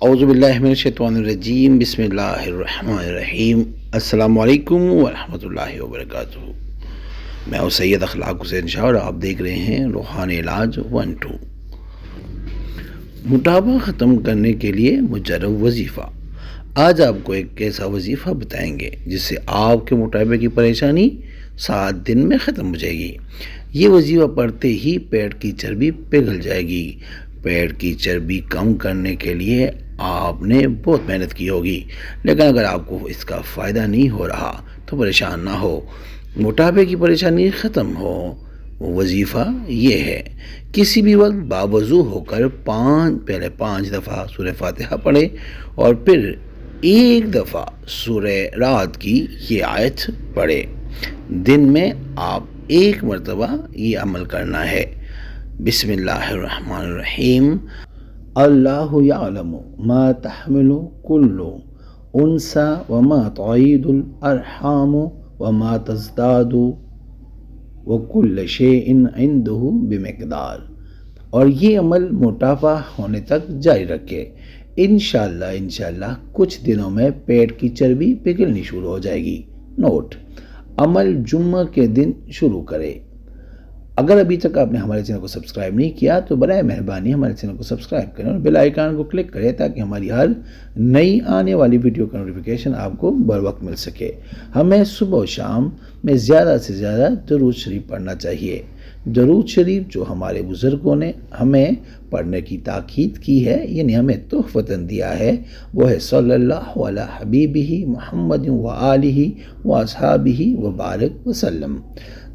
اعوذ باللہ من الشیطان الرجیم، بسم اللہ الرحمن الرحیم۔ السلام علیکم ورحمۃ اللہ وبرکاتہ۔ میں ہوں سید اخلاق حسین شاہ اور آپ دیکھ رہے ہیں روحانی علاج 1-2۔ موٹاپا ختم کرنے کے لیے مجرب وظیفہ۔ آج آپ کو ایک ایسا وظیفہ بتائیں گے جس سے آپ کے موٹاپے کی پریشانی 7 دن میں ختم ہو جائے گی۔ یہ وظیفہ پڑھتے ہی پیٹ کی چربی پگھل جائے گی۔ پیٹ کی چربی کم کرنے کے لیے آپ نے بہت محنت کی ہوگی، لیکن اگر آپ کو اس کا فائدہ نہیں ہو رہا تو پریشان نہ ہو۔ موٹاپے کی پریشانی ختم ہو، وہ وظیفہ یہ ہے: کسی بھی وقت باوضو ہو کر پہلے 5 دفعہ سورہ فاتحہ پڑھے اور پھر 1 دفعہ سورہ رعد کی یہ آیت پڑھے۔ دن میں آپ 1 مرتبہ یہ عمل کرنا ہے۔ بسم اللہ الرحمن الرحیم۔ اللہ یعلم ما تحمل کل انثی وما تغید الارحام وما تزداد وکل شیء عنده بمقدار۔ اور یہ عمل موٹاپا ہونے تک جاری رکھے۔ انشاءاللہ کچھ دنوں میں پیٹ کی چربی پگھلنی شروع ہو جائے گی۔ نوٹ: عمل جمعہ کے دن شروع کرے۔ اگر ابھی تک آپ نے ہمارے چینل کو سبسکرائب نہیں کیا تو برائے مہربانی ہمارے چینل کو سبسکرائب کریں اور بیل آئیکن کو کلک کریں تاکہ ہماری ہر نئی آنے والی ویڈیو کا نوٹیفیکیشن آپ کو بر وقت مل سکے۔ ہمیں صبح و شام میں زیادہ سے زیادہ درود شریف پڑھنا چاہیے۔ درود شریف جو ہمارے بزرگوں نے ہمیں پڑھنے کی تاکید کی ہے، یعنی ہمیں تحفتاً دیا ہے، وہ ہے صلی اللہ علی حبیبہ محمد وآلہ واصحابہ وبارک وسلم۔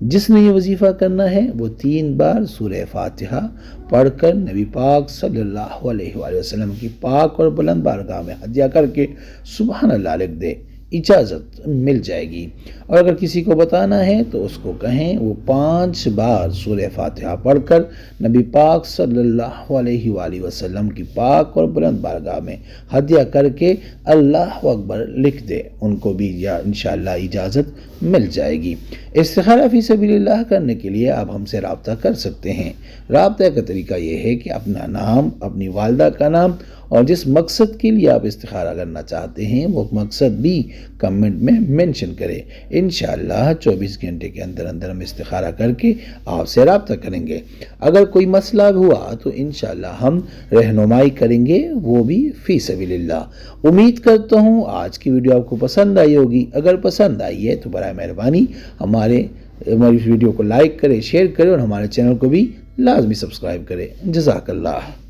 جس نے یہ وظیفہ کرنا ہے وہ 3 بار سورہ فاتحہ پڑھ کر نبی پاک صلی اللہ علیہ وآلہ وسلم کی پاک اور بلند بارگاہ میں ہدیہ کر کے سبحان اللہ لکھ دے، اجازت مل جائے گی۔ اور اگر کسی کو بتانا ہے تو اس کو کہیں وہ 5 بار سورہ فاتحہ پڑھ کر نبی پاک صلی اللہ علیہ وآلہ وسلم کی پاک اور بلند بارگاہ میں ہدیہ کر کے اللہ اکبر لکھ دے، ان کو بھی انشاءاللہ اجازت مل جائے گی۔ استخارہ فی سبیل اللہ کرنے کے لیے آپ ہم سے رابطہ کر سکتے ہیں۔ رابطہ کا طریقہ یہ ہے کہ اپنا نام، اپنی والدہ کا نام اور جس مقصد کے لیے آپ استخارہ کرنا چاہتے ہیں وہ مقصد بھی کمنٹ میں منشن کریں۔ انشاءاللہ 24 گھنٹے کے اندر ہم استخارہ کر کے آپ سے رابطہ کریں گے۔ اگر کوئی مسئلہ ہوا تو انشاءاللہ ہم رہنمائی کریں گے، وہ بھی فی سبیل اللہ۔ امید کرتا ہوں آج کی ویڈیو آپ کو پسند آئی ہوگی۔ اگر پسند آئی ہے تو برائے مہربانی ہماری ویڈیو کو لائک کریں، شیئر کریں اور ہمارے چینل کو بھی لازمی سبسکرائب کریں۔ جزاک اللہ۔